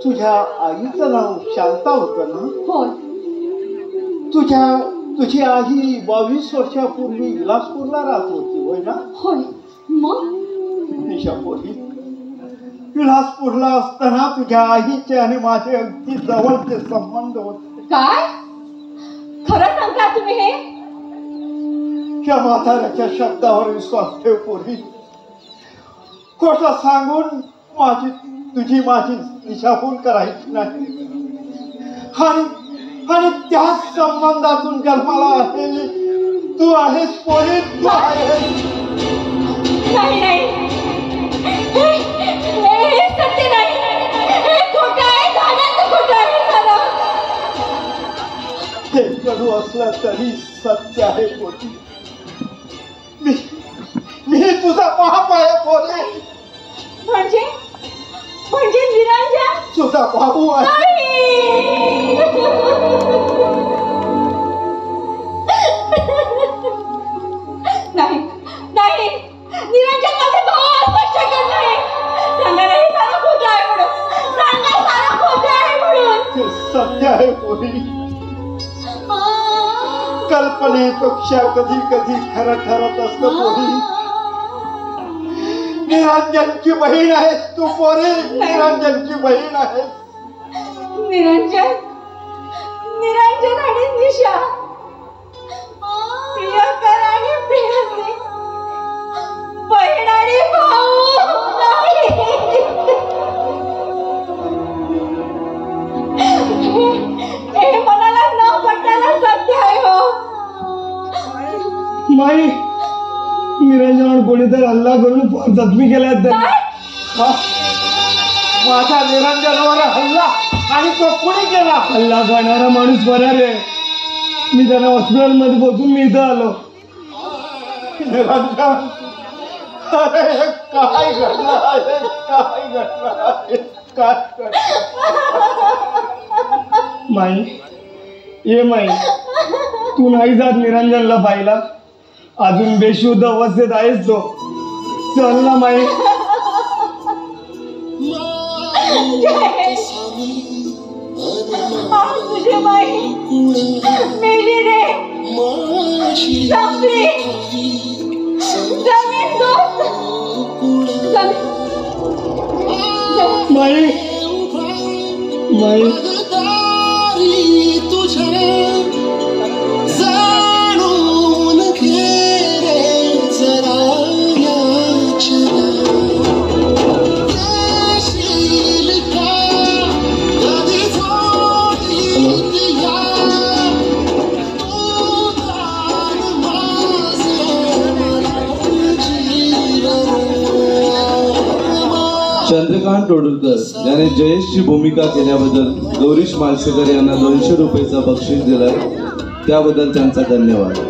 तुझ्या आईचं नाव शांता होतं ना? होय. तुझी आई 22 वर्षापूर्वी विलासपूरला राहत होती होय ना? होय. मग निशा पोरी, विलासपूरला असताना तुझ्या आईचे आणि माझे अगदी जवळचे संबंध होते. काय खरं सांगता तुम्ही हे? त्या म्हाताऱ्याच्या शब्दावर विश्वास ठेव पोरी. खोटं सांगून तुझी माझी दिशाभूल करायची नाही. आणि त्याच संबंधातून जन्माला आलेली तू आहेस पोरी, तू आहेस. नाही नाही, हे सत्य नाही. हे खोटं आहे, गाण्याचं खोटं आहे सगळं. हे कडू असलं तरी सत्य आहे पोरी. मी तुझा बाप आहे पोरी. म्हणजे निरंजन तुझा भाऊ आहे. नाही नाही, निरंजन माझे भाऊ स्पष्ट करत नाही. सांगा नाही, सारं खोटं आहे म्हणून. सांगा सारं खोटं आहे म्हणून. ते सत्य आहे पोरी. कल्पनेपेक्षा कधी कधी खरं ठरत असतं पोरी. निरंजनची बहीण आहेस तू पोरी, निरंजनची बहीण आहेस. निरंजन निरंजन आणि निशा, प्रियकर आणि प्रियसी, बहीण आणि भाऊ नाही. हे मनाला न पटणारा सत्य आहे हो. माई, निरंजनावर कोणीतरी हल्ला करून जखमी केला. माझ्या निरंजनावर हल्ला आणि तो कुणी केला? हल्ला करणारा माणूस फरार आहे. मी त्याला हॉस्पिटल मध्ये पोहोचून मी इथं आलो. निरंजन, अरे काय घडलं आहे, काय घडलं आहे, काय माई? ये माई, तू नाही जात निरंजनला पाहिला? अजून बेशुद्ध अवस्थेत आहेस तो. चल ना माई. तुझी बाई मेली रे, संपली. जमीन माई, माई, चंद्रकांत तोडुलकर याने जयेशची भूमिका केल्याबद्दल गौरीश मालसेकर यांना 200 रुपयाचा बक्षीस दिलाय. त्याबद्दल त्यांचा धन्यवाद.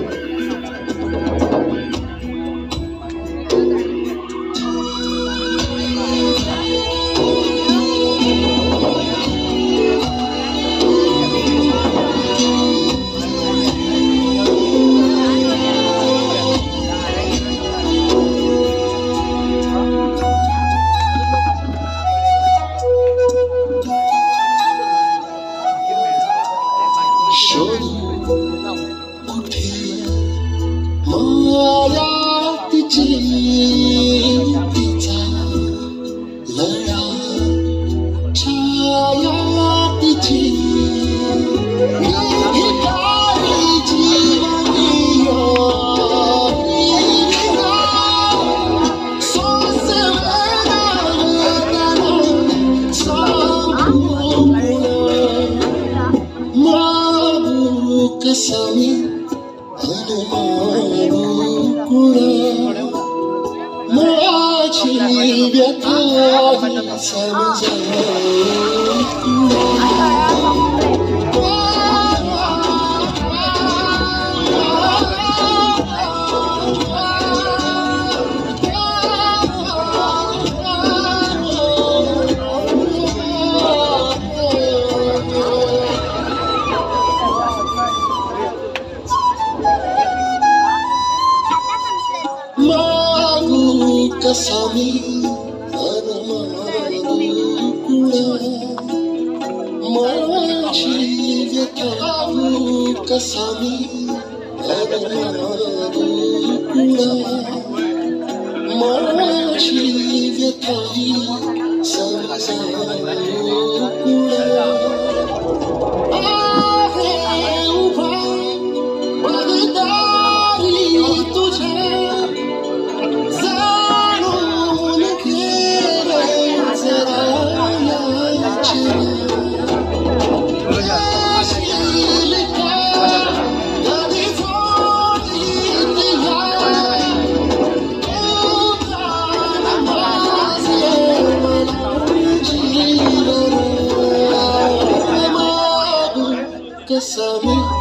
Sami